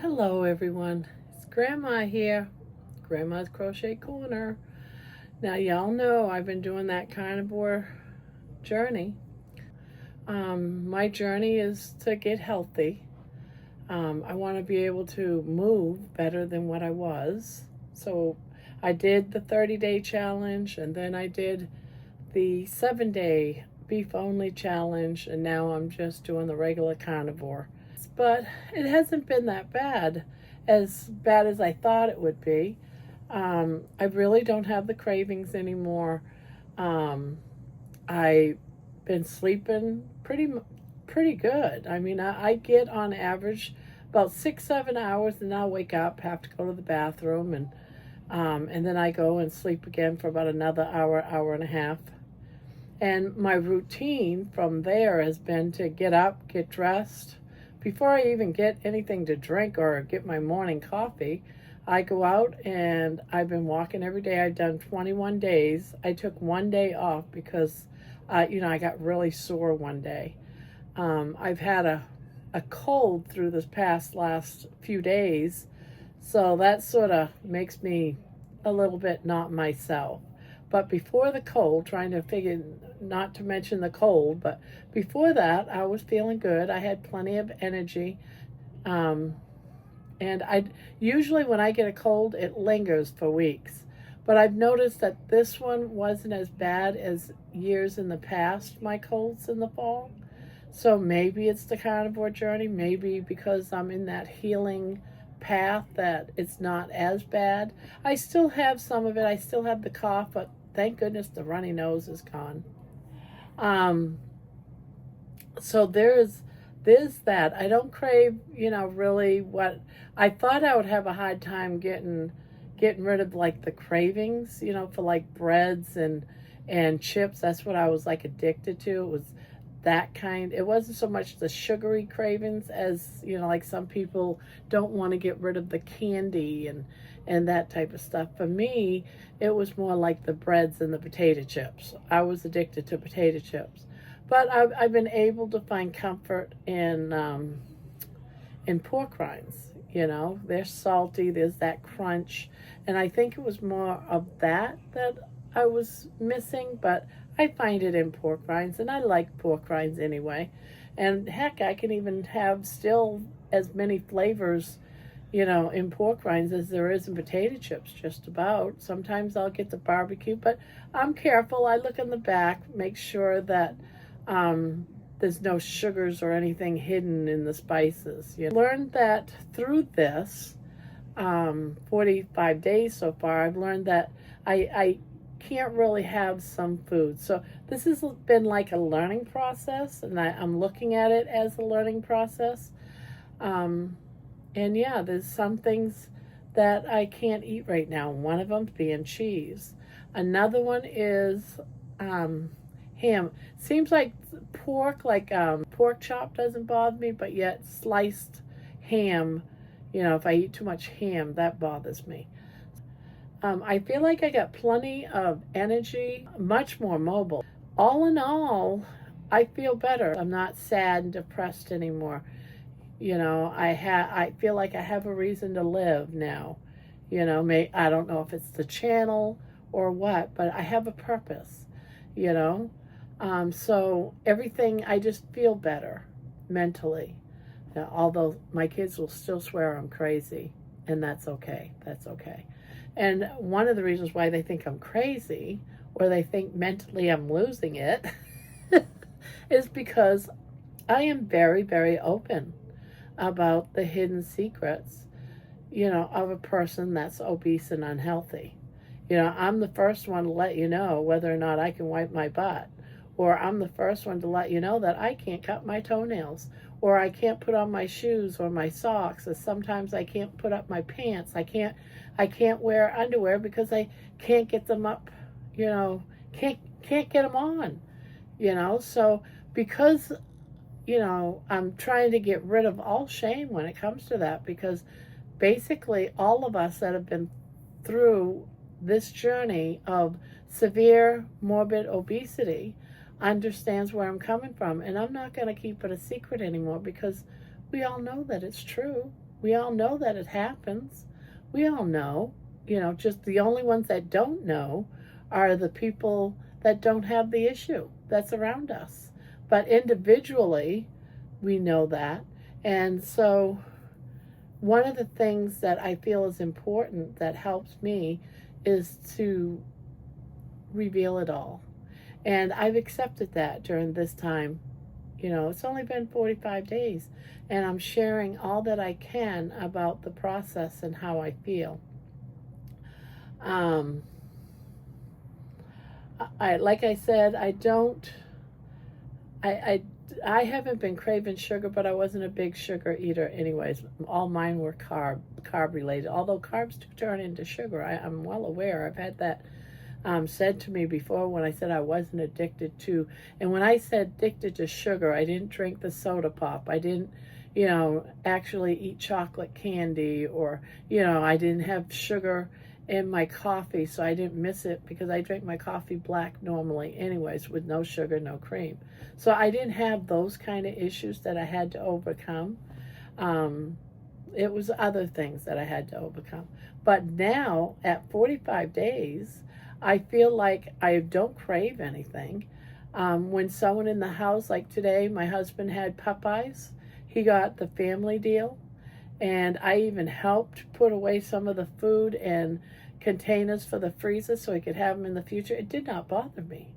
Hello everyone, it's Grandma here, Grandma's Crochet Corner. Now y'all know I've been doing that carnivore journey. My journey is to get healthy. I want to be able to move better than what I was. So I did the 30-day challenge, and then I did the 7-day beef only challenge, and now I'm just doing the regular carnivore. But it hasn't been that bad as I thought it would be. I really don't have the cravings anymore. I've been sleeping pretty good. I mean, I get on average about 6-7 hours, and I'll wake up, have to go to the bathroom, and then I go and sleep again for about another hour and a half. And my routine from there has been to get up, get dressed. Before I even get anything to drink or get my morning coffee, I go out, and I've been walking every day. I've done 21 days. I took one day off because, I got really sore one day. I've had a cold through this last few days, so that sort of makes me a little bit not myself. But before the cold, trying to figure, not to mention the cold, but before that, I was feeling good. I had plenty of energy. And I usually, when I get a cold, it lingers for weeks. But I've noticed that this one wasn't as bad as years in the past, my colds in the fall. So maybe it's the carnivore journey, maybe because I'm in that healing path that it's not as bad. I still have some of it. I still have the cough, but thank goodness the runny nose is gone. So there's that. I don't crave, really what I thought I would have a hard time getting rid of, like the cravings, for like breads and chips. That's what I was like addicted to. It was that kind. It wasn't so much the sugary cravings as, like some people don't want to get rid of the candy and that type of stuff. For me, it was more like the breads and the potato chips. I was addicted to potato chips. But I've been able to find comfort in pork rinds. They're salty. There's that crunch, and I think it was more of that I was missing. But I find it in pork rinds, and I like pork rinds anyway. And heck, I can even have still as many flavors, in pork rinds as there is in potato chips, just about. Sometimes I'll get the barbecue, but I'm careful. I look in the back, make sure that there's no sugars or anything hidden in the spices. Learned that through this 45 days so far, I've learned that I can't really have some food. So this has been like a learning process, and I'm looking at it as a learning process. And yeah, there's some things that I can't eat right now. One of them being cheese. Another one is ham. Seems like pork, pork chop doesn't bother me, but yet sliced ham, if I eat too much ham, that bothers me. I feel like I got plenty of energy, much more mobile. All in all, I feel better. I'm not sad and depressed anymore. I feel like I have a reason to live now. I don't know if it's the channel or what, but I have a purpose. So everything, I just feel better mentally. Although my kids will still swear I'm crazy, and that's okay. That's okay. And one of the reasons why they think I'm crazy, or they think mentally I'm losing it, is because I am very, very open about the hidden secrets, of a person that's obese and unhealthy. I'm the first one to let you know whether or not I can wipe my butt, or I'm the first one to let you know that I can't cut my toenails, or I can't put on my shoes or my socks, or sometimes I can't put up my pants. I can't wear underwear because I can't get them up, can't get them on, so because I'm trying to get rid of all shame when it comes to that, because basically all of us that have been through this journey of severe morbid obesity understands where I'm coming from, and I'm not going to keep it a secret anymore, because we all know that it's true. We all know that it happens. We all know. Just the only ones that don't know are the people that don't have the issue that's around us. But individually, we know that. And so, one of the things that I feel is important that helps me is to reveal it all. And I've accepted that during this time. It's only been 45 days, and I'm sharing all that I can about the process and how I feel. Like I said, I haven't been craving sugar, but I wasn't a big sugar eater anyways. All mine were carb related, although carbs do turn into sugar. I'm well aware. I've had that said to me before when I said I wasn't addicted to, and when I said addicted to sugar, I didn't drink the soda pop. I didn't, actually eat chocolate candy, or, I didn't have sugar in my coffee, so I didn't miss it because I drink my coffee black normally anyways, with no sugar, no cream. So I didn't have those kind of issues that I had to overcome. It was other things that I had to overcome. But now, at 45 days, I feel like I don't crave anything. When someone in the house, like today, my husband had Popeyes. He got the family deal. And I even helped put away some of the food in containers for the freezer so he could have them in the future. It did not bother me.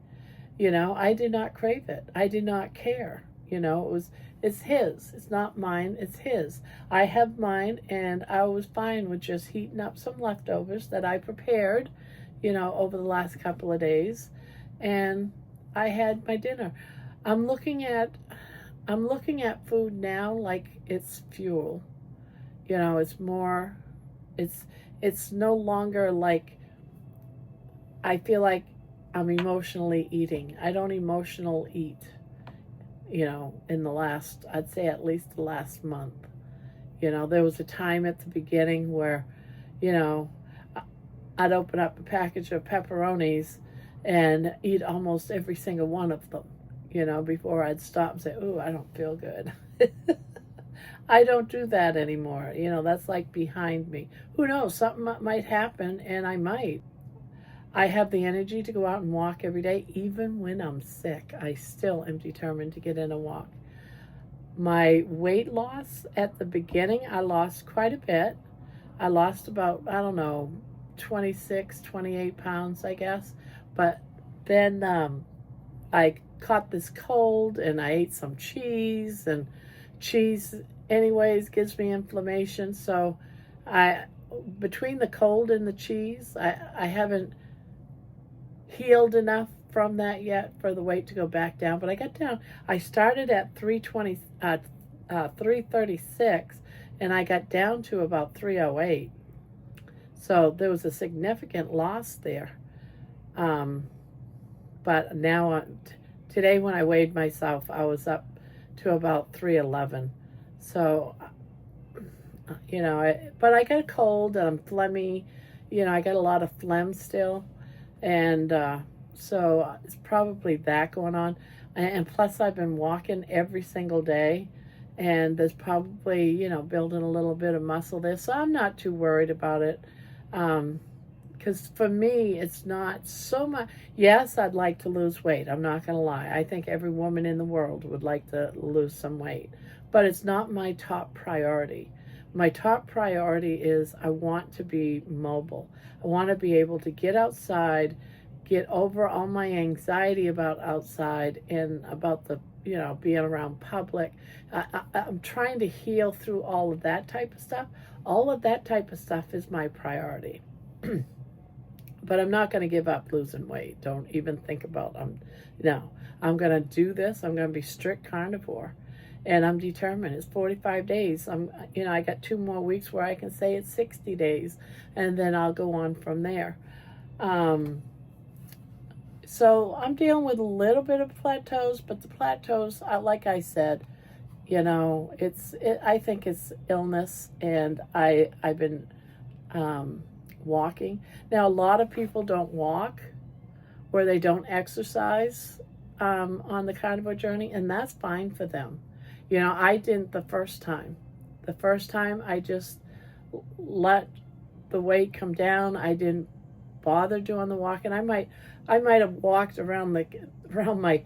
I did not crave it. I did not care. It's his. It's not mine. It's his. I have mine, and I was fine with just heating up some leftovers that I prepared, over the last couple of days, and I had my dinner. I'm looking at food now like it's fuel. It's more, it's no longer like I feel like I'm emotionally eating. I don't emotional eat, in the last, I'd say at least the last month. There was a time at the beginning where, I'd open up a package of pepperonis and eat almost every single one of them, before I'd stop and say, "Ooh, I don't feel good." I don't do that anymore. That's like behind me. Who knows? Something might happen, and I might. I have the energy to go out and walk every day. Even when I'm sick, I still am determined to get in a walk. My weight loss at the beginning, I lost quite a bit. I lost about, I don't know, 26, 28 pounds, I guess. But then I caught this cold, and I ate some cheese, and cheese anyways gives me inflammation. So between the cold and the cheese, I haven't healed enough from that yet for the weight to go back down. But I got down. I started at 336, and I got down to about 308. So there was a significant loss there. But now, today when I weighed myself, I was up to about 311. So, but I got a cold, and I'm phlegmy. I got a lot of phlegm still. And so it's probably that going on. And plus, I've been walking every single day, and there's probably, building a little bit of muscle there. So I'm not too worried about it. Because for me, it's not so much. Yes, I'd like to lose weight. I'm not going to lie. I think every woman in the world would like to lose some weight. But it's not my top priority. My top priority is I want to be mobile. I want to be able to get outside, get over all my anxiety about outside and about the, being around public. I'm trying to heal through all of that type of stuff. All of that type of stuff is my priority. But I'm not going to give up losing weight. Don't even think about no. I'm going to do this. I'm going to be strict carnivore. And I'm determined. It's 45 days. I got 2 more weeks where I can say it's 60 days, and then I'll go on from there. So I'm dealing with a little bit of plateaus, but the plateaus, like I said, I think it's illness, and I've been walking. Now, a lot of people don't walk, or they don't exercise on the carnivore journey, and that's fine for them. I didn't the first time. The first time I just let the weight come down. I didn't bother doing the walking. I might have walked around my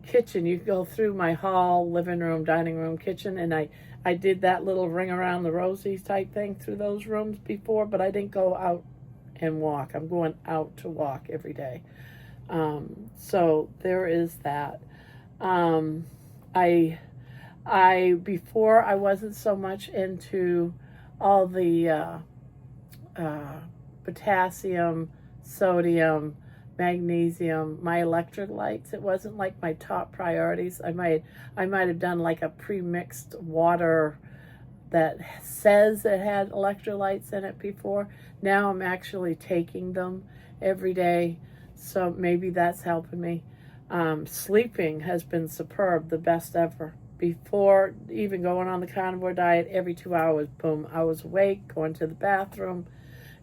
kitchen. You go through my hall, living room, dining room, kitchen, and I did that little ring around the rosies type thing through those rooms before, but I didn't go out and walk. I'm going out to walk every day. So there is that. Before I wasn't so much into all the potassium, sodium, magnesium, my electrolytes. It wasn't like my top priorities. I might have done like a pre-mixed water that says it had electrolytes in it before. Now I'm actually taking them every day, so maybe that's helping me. Sleeping has been superb, the best ever. Before even going on the carnivore diet, every 2 hours, boom, I was awake, going to the bathroom,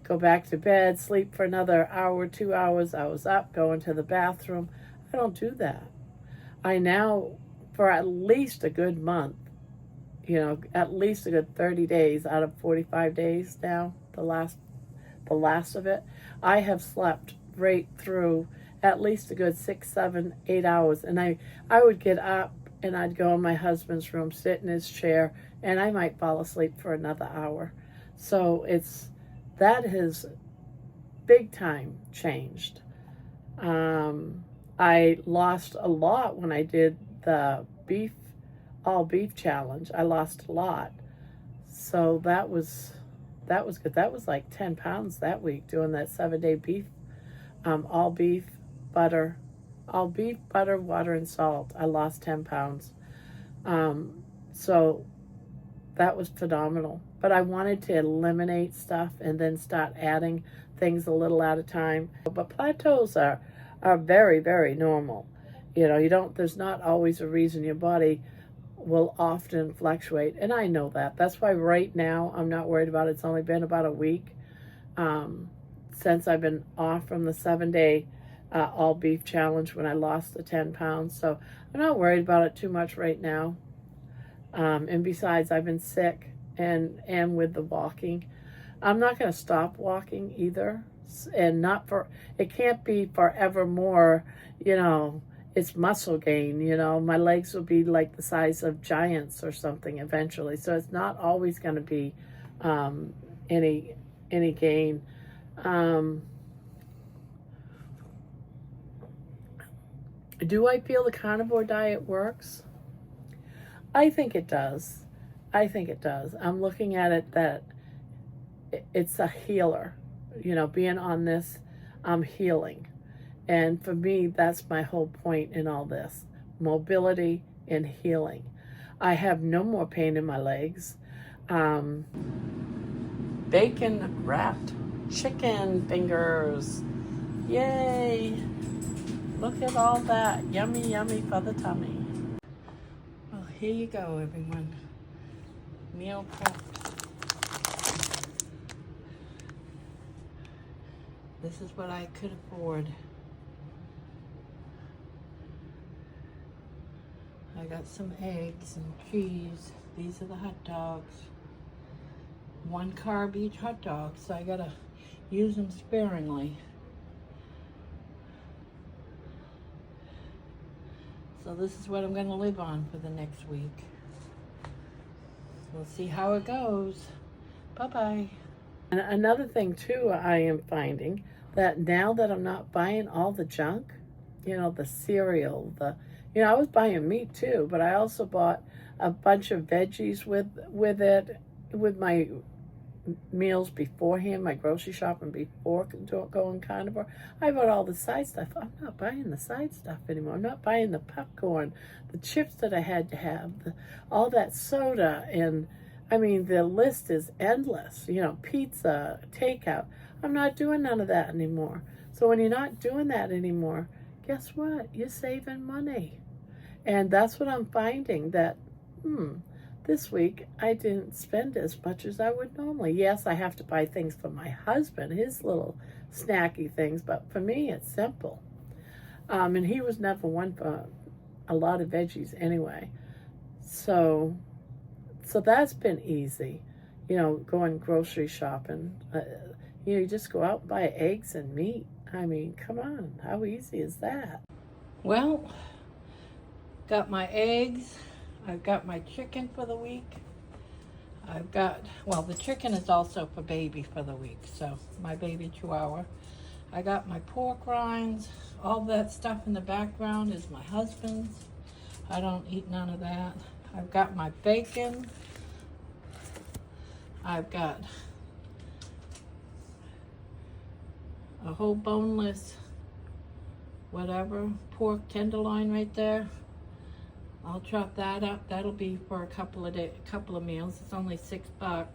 go back to bed, sleep for another hour, 2 hours, I was up, going to the bathroom. I don't do that. I now, for at least a good month, at least a good 30 days out of 45 days now, the last of it, I have slept right through at least a good 6, 7, 8 hours. And I would get up and I'd go in my husband's room, sit in his chair, and I might fall asleep for another hour. So that has big time changed. I lost a lot when I did the all beef challenge. I lost a lot. So that was good. That was like 10 pounds that week doing that 7-day beef, all beef, butter, water, and salt. I lost 10 pounds. So that was phenomenal. But I wanted to eliminate stuff and then start adding things a little at a time. But plateaus are very, very normal. There's not always a reason. Your body will often fluctuate. And I know that. That's why right now I'm not worried about it. It's only been about a week since I've been off from the 7-day all beef challenge when I lost the 10 pounds. So I'm not worried about it too much right now. And besides, I've been sick and with the walking. I'm not going to stop walking either. And it can't be forevermore, it's muscle gain, my legs will be like the size of giants or something eventually. So it's not always going to be any gain. Do I feel the carnivore diet works? I think it does. I'm looking at it that it's a healer. Being on this, I'm healing. And for me, that's my whole point in all this. Mobility and healing. I have no more pain in my legs. Bacon wrapped chicken fingers. Yay! Look at all that. Yummy, yummy for the tummy. Well, here you go, everyone. Meal prepped. This is what I could afford. I got some eggs and cheese. These are the hot dogs. 1 carb each hot dog, so I gotta use them sparingly. So this is what I'm gonna live on for the next week. We'll see how it goes. Bye-bye. And another thing too, I am finding that now that I'm not buying all the junk, the cereal, I was buying meat too, but I also bought a bunch of veggies with it, with my meals beforehand, my grocery shopping before going carnivore. I bought all the side stuff. I'm not buying the side stuff anymore. I'm not buying the popcorn, the chips that I had to have, all that soda, and I mean, the list is endless. Pizza, takeout. I'm not doing none of that anymore. So when you're not doing that anymore, guess what? You're saving money. And that's what I'm finding, that, this week I didn't spend as much as I would normally. Yes, I have to buy things for my husband, his little snacky things, but for me, it's simple. And he was never one for a lot of veggies anyway. So So that's been easy, going grocery shopping. You just go out and buy eggs and meat. I mean, come on, how easy is that? Well, got my eggs. I've got my chicken for the week. The chicken is also for baby for the week, so my baby Chihuahua. I got my pork rinds. All that stuff in the background is my husband's. I don't eat none of that. I've got my bacon. I've got a whole boneless, whatever, pork tenderloin right there. I'll chop that up. That'll be for a couple of meals. It's only $6.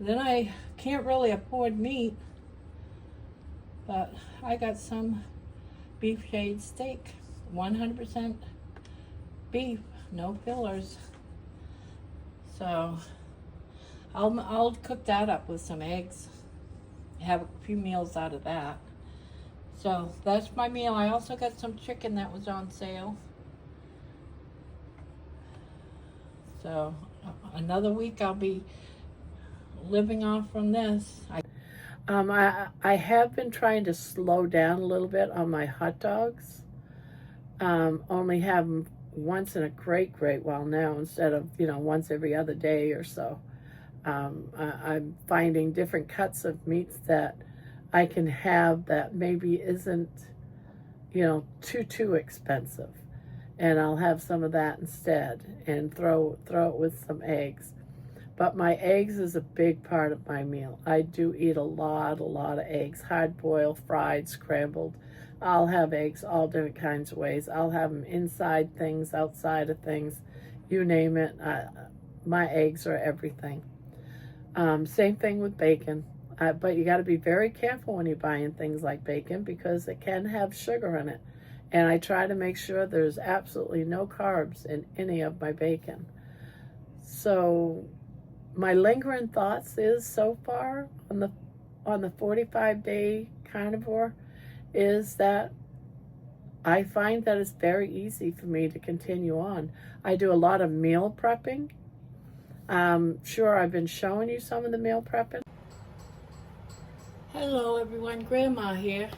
Then I can't really afford meat, but I got some beef shade steak, 100% beef, no fillers. So I'll cook that up with some eggs, have a few meals out of that. So that's my meal. I also got some chicken that was on sale. So another week I'll be living off from this. I have been trying to slow down a little bit on my hot dogs. Only have them once in a great while now instead of, once every other day or so. I'm finding different cuts of meats that I can have that maybe isn't, too expensive. And I'll have some of that instead and throw it with some eggs. But my eggs is a big part of my meal. I do eat a lot of eggs, hard boiled, fried, scrambled. I'll have eggs all different kinds of ways. I'll have them inside things, outside of things, you name it. My eggs are everything. Same thing with bacon. But you got to be very careful when you're buying things like bacon because it can have sugar in it. And I try to make sure there's absolutely no carbs in any of my bacon. So my lingering thoughts is so far on the 45-day carnivore is that I find that it's very easy for me to continue on. I do a lot of meal prepping. Sure, I've been showing you some of the meal prepping. Hello everyone, Grandma here.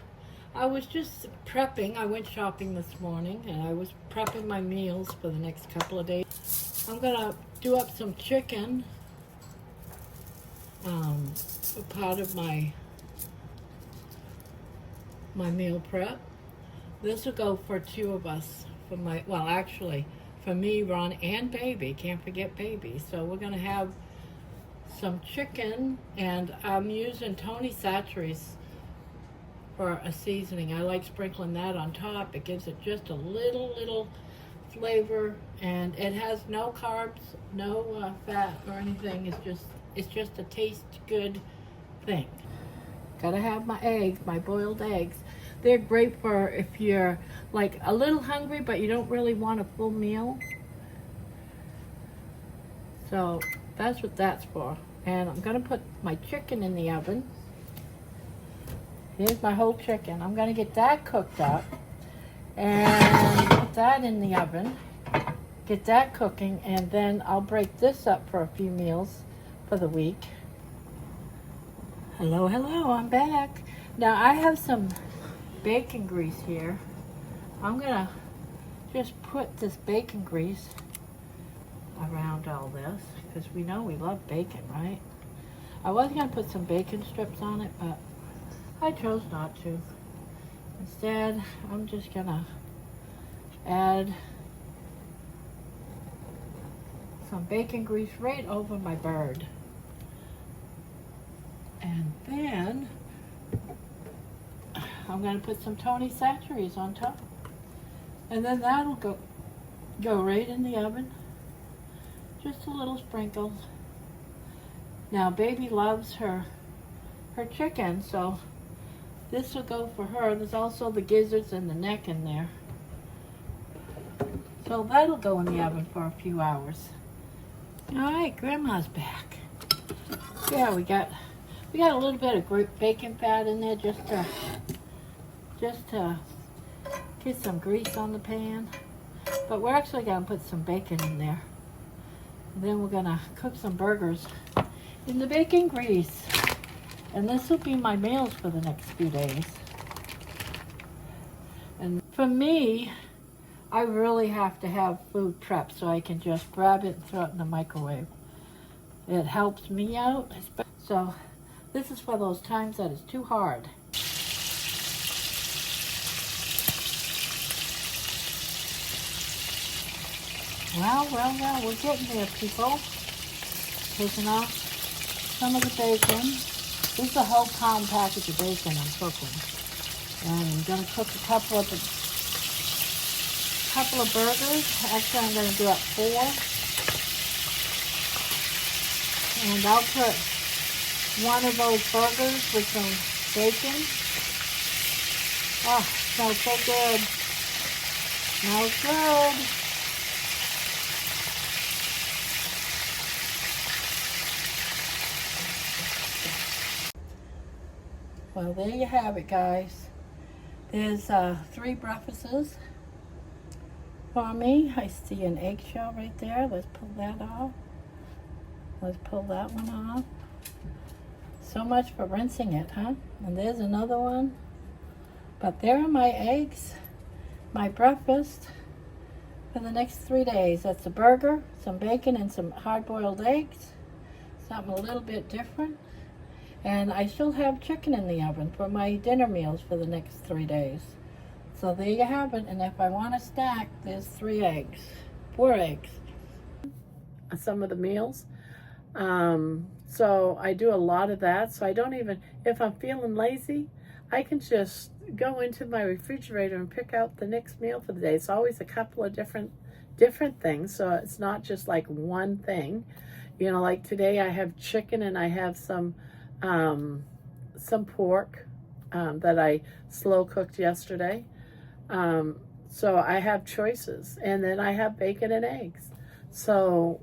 I was just prepping. I went shopping this morning and I was prepping my meals for the next couple of days. I'm gonna do up some chicken, part of my meal prep. This will go for two of us, for me, Ron, and baby. Can't forget baby. So we're gonna have some chicken, and I'm using Tony Chachere's for a seasoning. I like sprinkling that on top. It gives it just a little flavor, and it has no carbs, no fat or anything. It's just a taste good thing. Gotta have my eggs, my boiled eggs. They're great for if you're like a little hungry but you don't really want a full meal. So that's what that's for. And I'm gonna put my chicken in the oven. Here's my whole chicken. I'm gonna get that cooked up and put that in the oven, get that cooking, and then I'll break this up for a few meals for the week. Hello, I'm back. Now I have some bacon grease here. I'm gonna just put this bacon grease around all this because we know we love bacon, right? I was gonna put some bacon strips on it, but I chose not to. Instead, I'm just gonna add some bacon grease right over my bird. And then I'm gonna put some Tony Chachere's on top. And then that'll go right in the oven. Just a little sprinkle. Now baby loves her chicken, so this will go for her. There's also the gizzards and the neck in there. So that'll go in the oven for a few hours. All right, Grandma's back. Yeah, we got a little bit of bacon fat in there just to get some grease on the pan. But we're actually gonna put some bacon in there. And then we're gonna cook some burgers in the bacon grease. And this will be my meals for the next few days. And for me, I really have to have food prep so I can just grab it and throw it in the microwave. It helps me out. So this is for those times that it's too hard. Well, we're getting there, people. Taking off some of the bacon. This is a whole pound package of bacon I'm cooking. And I'm going to cook a couple of burgers. Actually, I'm going to do up 4. And I'll put one of those burgers with some bacon. Oh, smells so good. Smells good. Well, there you have it, guys. There's 3 breakfasts for me. I see an eggshell right there. Let's pull that off. Let's pull that one off. So much for rinsing it, huh? And there's another one. But there are my eggs, my breakfast for the next 3 days. That's a burger, some bacon, and some hard-boiled eggs. Something a little bit different. And I still have chicken in the oven for my dinner meals for the next 3 days. So there you have it. And if I want a snack, there's 4 eggs. Some of the meals. So I do a lot of that. So I don't even, if I'm feeling lazy, I can just go into my refrigerator and pick out the next meal for the day. It's always a couple of different things. So it's not just like one thing. You know, like today I have chicken and I have some pork that I slow cooked yesterday. So I have choices, and then I have bacon and eggs. So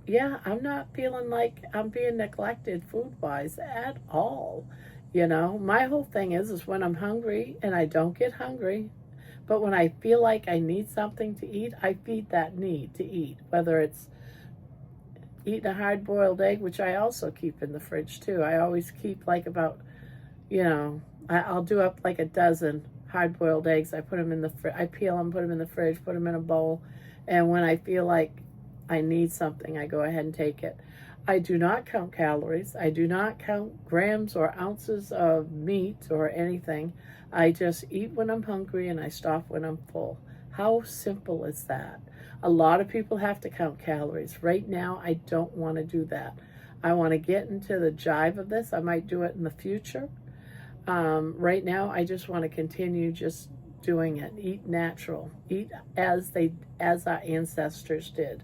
yeah, I'm not feeling like I'm being neglected food-wise at all. You know, my whole thing is when I'm hungry, and I don't get hungry, but when I feel like I need something to eat, I feed that need to eat, whether it's eating a hard-boiled egg, which I also keep in the fridge too. I always keep like about, you know, I'll do up like a dozen hard-boiled eggs. I put them in the I peel them, put them in the fridge, put them in a bowl, and when I feel like I need something, I go ahead and take it. I do not count calories. I do not count grams or ounces of meat or anything. I just eat when I'm hungry and I stop when I'm full. How simple is that? A lot of people have to count calories. Right now, I don't want to do that. I want to get into the jive of this. I might do it in the future. Right now, I just want to continue just doing it. Eat natural. Eat as our ancestors did.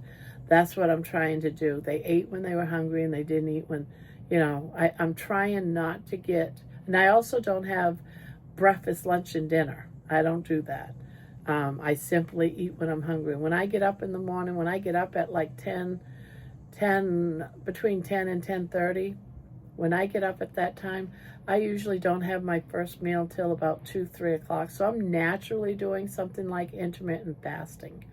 That's what I'm trying to do. They ate when they were hungry and they didn't eat when, you know, I'm trying not to get, and I also don't have breakfast, lunch, and dinner. I don't do that. I simply eat when I'm hungry. When I get up in the morning, when I get up at like between 10 and 10:30, when I get up at that time, I usually don't have my first meal till about 2, 3 o'clock. So I'm naturally doing something like intermittent fasting,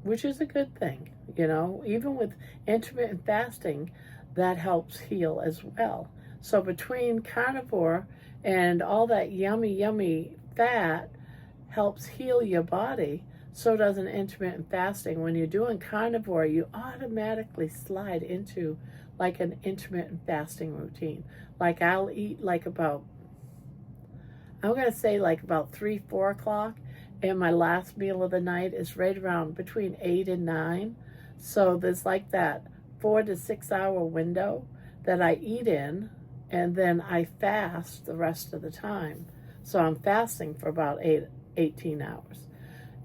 which is a good thing. You know, even with intermittent fasting, that helps heal as well. So between carnivore and all that yummy fat helps heal your body, so does an intermittent fasting. When you're doing carnivore, you automatically slide into like an intermittent fasting routine. Like I'll eat like about, I'm going to say like about 3, 4 o'clock, and my last meal of the night is right around between 8 and 9. So there's like that 4 to 6 hour window that I eat in, and then I fast the rest of the time. So I'm fasting for about 18 hours.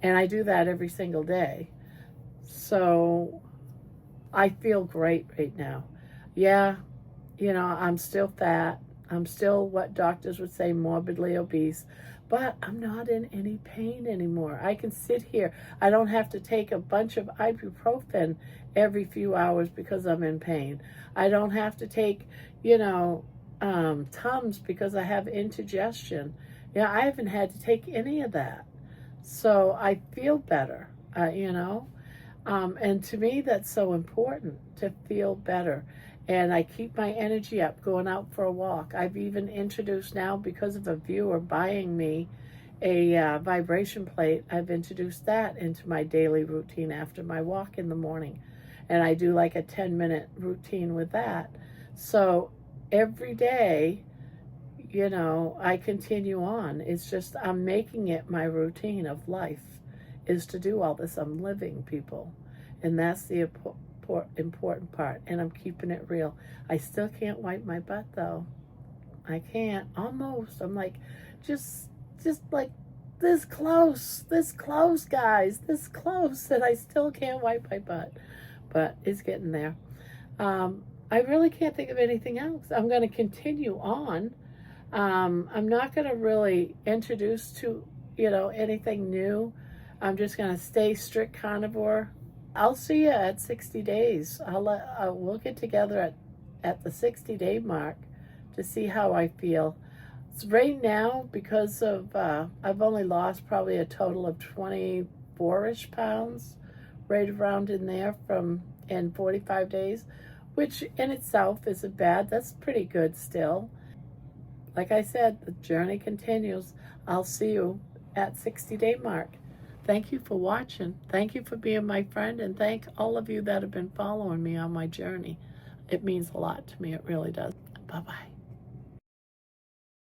And I do that every single day. So I feel great right now. Yeah, you know, I'm still fat. I'm still what doctors would say morbidly obese, but I'm not in any pain anymore. I can sit here. I don't have to take a bunch of ibuprofen every few hours because I'm in pain. I don't have to take, you know, Tums because I have indigestion. Yeah, I haven't had to take any of that. So I feel better, you know. And to me, that's so important to feel better. And I keep my energy up going out for a walk. I've even introduced now, because of a viewer buying me a vibration plate, I've introduced that into my daily routine after my walk in the morning. And I do like a 10-minute routine with that. So every day, you know, I continue on. It's just I'm making it my routine of life is to do all this. I'm living, people. And that's the important part. And I'm keeping it real. I still can't wipe my butt, though. I can't. Almost. I'm like, just like this close, guys, this close, that I still can't wipe my butt. But it's getting there. I really can't think of anything else. I'm going to continue on. I'm not going to really introduce to, you know, anything new. I'm just going to stay strict carnivore. I'll see you at 60 days. We'll get together at the 60-day mark to see how I feel. So right now, because of I've only lost probably a total of 24-ish pounds, right around in there in 45 days, which in itself isn't bad. That's pretty good still. Like I said, the journey continues. I'll see you at 60-day mark. Thank you for watching. Thank you for being my friend, and thank all of you that have been following me on my journey. It means a lot to me. It really does. Bye-bye.